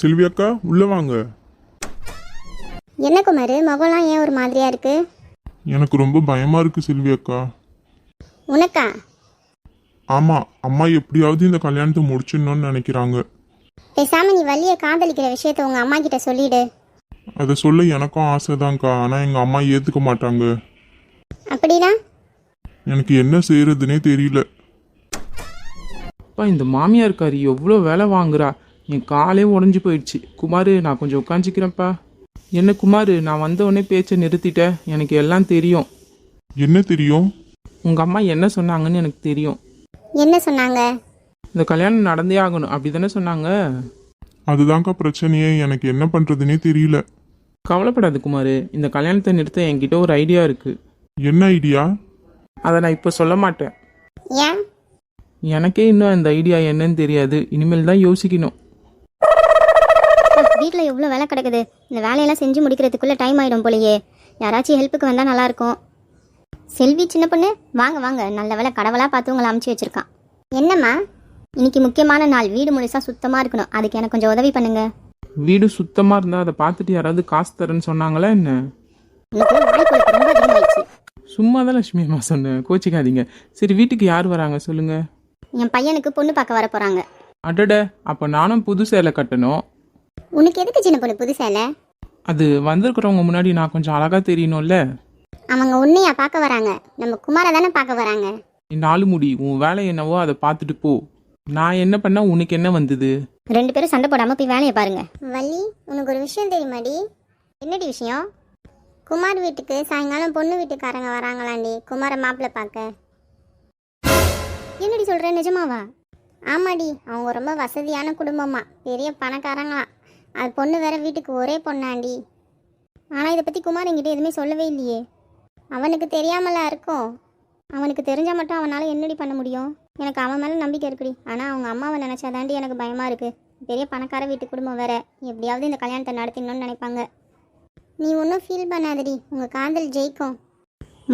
செல்வி அக்கா உள்ள வாங்க. என்ன குமார், முகம்லாம் ஏன் ஒரு மாதிரியா இருக்கு? எனக்கு ரொம்ப பயமா இருக்கு செல்வி அக்கா. உனக்கா? ஆமா, அம்மா எப்படியாவது இந்த கல்யாணத்தை முடிச்சிடணும்னு நினைக்கிறாங்க. பேசாம நீ வள்ளிய காதலிக்கிற விஷயத்த உங்க அம்மா கிட்ட சொல்லிடு. அதை சொல்ல எனக்கும் ஆசைதான்க்கா, ஆனா எங்க அம்மா ஏத்துக்க மாட்டாங்க. அப்படின்னா எனக்கு என்ன செய்யறதுனே தெரியல. இந்த மாமியார்காரி எவ்வளோ வேலை வாங்குறா, என் காலே உடஞ்சி போயிடுச்சு. குமார், நான் கொஞ்சம் உட்காந்துக்கிறேன்ப்பா. என்ன குமார், நான் வந்த உடனே பேச்சை நிறுத்திட்டேன். எனக்கு எல்லாம் தெரியும். என்ன தெரியும்? உங்கள் அம்மா என்ன சொன்னாங்கன்னு எனக்கு தெரியும். என்ன சொன்னாங்க? இந்த கல்யாணம் நடந்தே ஆகணும் அப்படி தானே சொன்னாங்க? அதுதான்க்கா பிரச்சனையே, எனக்கு என்ன பண்றதுனே தெரியல. கவலைப்படாது குமார், இந்த கல்யாணத்தை நிறுத்த என்கிட்ட ஒரு ஐடியா இருக்கு. என்ன ஐடியா? அதை நான் இப்போ சொல்ல மாட்டேன். ஏன்? எனக்கே இன்னும் அந்த ஐடியா என்னன்னு தெரியாது, இனிமேல் தான் யோசிக்கணும். வீட்டில் எவ்வளோ வேலை கிடக்குது, இந்த வேலையெல்லாம் செஞ்சு முடிக்கிறதுக்குள்ளே டைம் ஆகிடும் போலையே. யாராச்சும் ஹெல்ப்புக்கு வந்தால் நல்லாயிருக்கும். செல்வி சின்ன பொண்ணு, வாங்க வாங்க. நல்ல வேலை கடவுளாக பார்த்து உங்களை அமுச்சு வச்சுருக்கான். என்னம்மா? இன்னைக்கு முக்கியமான நாள், வீடு முழுசாக சுத்தமாக இருக்கணும். அதுக்கு எனக்கு கொஞ்சம் உதவி பண்ணுங்க. வீடு சுத்தமாக இருந்தால் அதை பார்த்துட்டு யாராவது காசு தரேன்னு சொன்னாங்களா என்ன? ரொம்ப அதிகமாயிடுச்சு. சும்மா தான் லட்சுமி அம்மா சொன்னேன், கோச்சிக்காதீங்க. சரி, வீட்டுக்கு யார் வராங்க சொல்லுங்க. என் பையனுக்கு பொண்ணு பார்க்க வர போகிறாங்க. அடட, அப்போ நானும் புது சேலை கட்டணும். உனக்கு எதுக்கு சின்ன பொண்ணு புது சேலை? அது வந்திருக்கிறவங்க முன்னாடி நான் கொஞ்சம் அழகாக தெரியணும்ல. அவங்க உன்னையா பார்க்க வராங்க? நம்ம குமாரை தானே பார்க்க வராங்க. நாலு முடி, உன் வேலை என்னவோ அதை பார்த்துட்டு போ. நான் என்ன பண்ணா உனக்கு என்ன வந்தது? ரெண்டு பேரும் சண்டை போடாம போய் வேலையை பாருங்க. வள்ளி, உனக்கு ஒரு விஷயம் தெரியுமாடி? என்னடி விஷயம்? குமார் வீட்டுக்கு சாயங்காலம் பொண்ணு வீட்டுக்காரங்க வராங்களாண்டி, குமார மாப்பிள்ளை பார்க்க. என்னடி சொல்ற, நிஜமாவா? ஆமாடி, அவங்க ரொம்ப வசதியான குடும்பமா, பெரிய பணக்காரங்களாம். அது பொண்ணு வேற வீட்டுக்கு ஒரே பொண்ணாண்டி. ஆனால் இதை பற்றி குமார் என்கிட்ட எதுவுமே சொல்லவே இல்லையே. அவனுக்கு தெரியாமலா இருக்கும்? அவனுக்கு தெரிஞ்சால் மட்டும் அவனால் என்னடி பண்ண முடியும்? எனக்கு அவன் மேலே நம்பிக்கை இருக்குடி. ஆனால் அவங்க அம்மாவை நினச்சாதாண்டி எனக்கு பயமாக இருக்குது. பெரிய பணக்கார வீட்டு குடும்பம் வேற, எப்படியாவது இந்த கல்யாணத்தை நடத்திடணும்னு நினைப்பாங்க. நீ ஒன்றும் ஃபீல் பண்ணாதடி, உங்கள் காதல் ஜெயிக்கும்.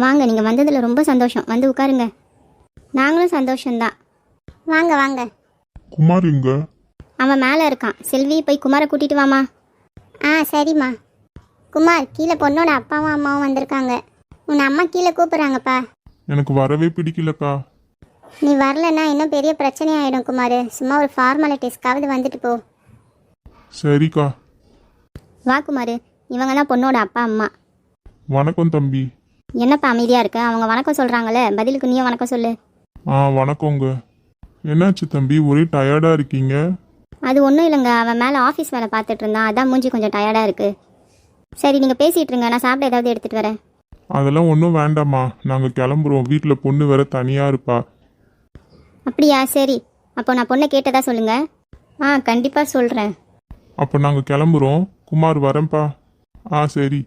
வாங்க, நீங்கள் வந்ததில் ரொம்ப சந்தோஷம். வந்து உட்காருங்க. நாங்களும் சந்தோஷம்தான். வாங்க வாங்க. குமார் எங்க? அவன் மேலே இருக்கான். செல்வி, போய் குமாரை கூட்டிகிட்டு வாமா. ஆ சரிம்மா. குமார், கீழே பொண்ணோட அப்பாவும் அம்மாவும் வந்திருக்காங்க. உன்னை அம்மா கீழே கூப்பிட்றாங்கப்பா. எனக்கு வரவே பிடிக்கலக்கா. நீ வரலன்னா இன்னும் பெரிய பிரச்சனை ஆகிடும் குமார். சும்மா ஒரு ஃபார்மாலிட்டிஸ்க்காவது வந்துட்டு போ. சரிக்கா. வா குமார், இவங்க தான் பொண்ணோட அப்பா அம்மா. வணக்கம் தம்பி. என்னப்பா அமைதியாக இருக்க? அவங்க வணக்கம் சொல்கிறாங்களே, பதிலுக்கு நீயும் வணக்கம் சொல்லு. வணக்கங்க. என்னாச்சு தம்பி, ஒரே டயர்டா இருக்கீங்க? அது ஒன்றும் இல்லைங்க, அவன் மேலே ஆஃபீஸ் வேலை பார்த்துட்டு இருந்தான், அதான் மூஞ்சி கொஞ்சம் டயர்டாக இருக்குது. சரி, நீங்கள் பேசிகிட்டு இருங்க, நான் சாப்பிட ஏதாவது எடுத்துகிட்டு வரேன். அதெல்லாம் ஒன்றும் வேண்டாம்மா, நாங்கள் கிளம்புறோம். வீட்டில் பொண்ணு வேற தனியாக இருப்பா. அப்படியா? சரி, அப்போ நான் பொண்ணை கேட்டதா சொல்லுங்கள். கண்டிப்பாக சொல்கிறேன். அப்போ நாங்கள் கிளம்புறோம். குமார் வரேன்ப்பா. சரி.